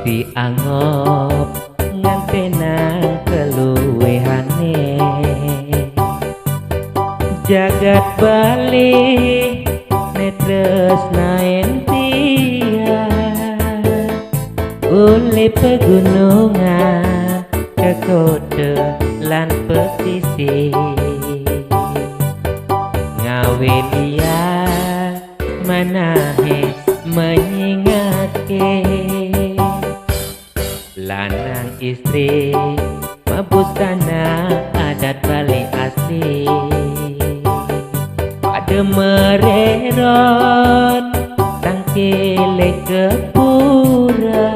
dianggap ngantenang keluwehane jagat bali netres naen oleh pegunungan ke kode lan pesisir ngawe dia manahe menyingake lanang istri mabustana adat Bali asli pada mererot tangkile kepura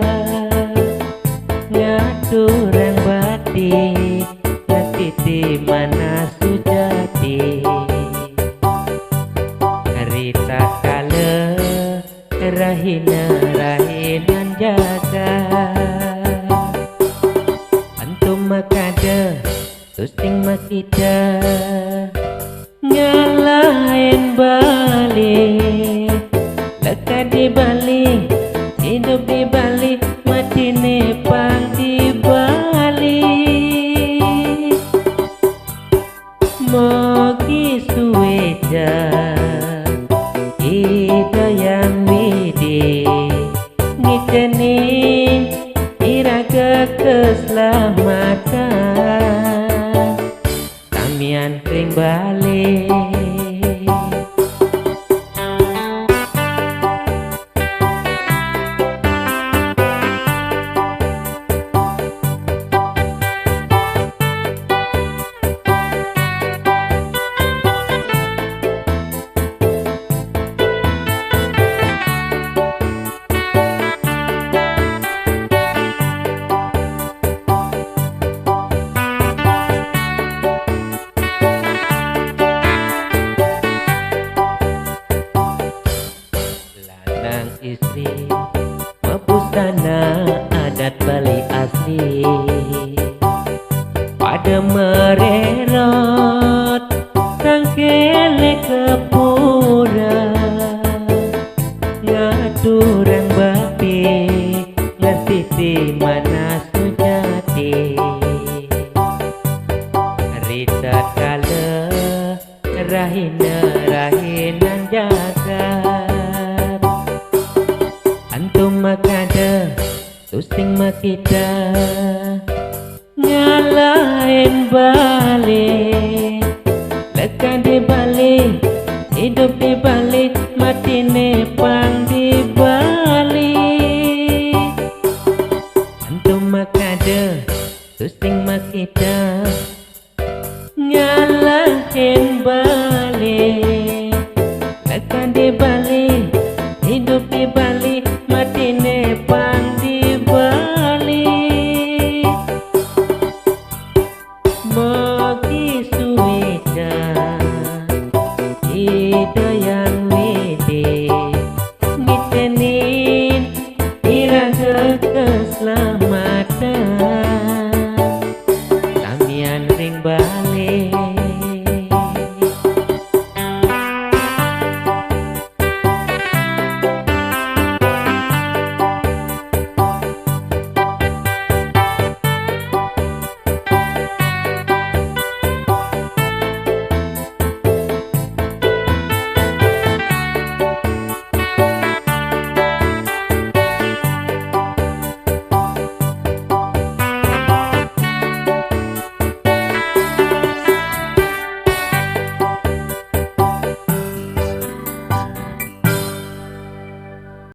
ngaturang batik ngatiti mana sujati harita kala rahinan jaga antum makada tusing makida ngalahin Bali leka di Bali hidup di Bali mati nepang di Bali mogi suweja hidayang widi ngiteni iraga keselamatan tamian kring Bali istri mabustana adat Bali asli pada mererot tangkele kepura ngaturang batik ngerti mana sujati harita kala rahinan jaga antum makada tusing makida ngalahin Bali leka di Bali hidup di Bali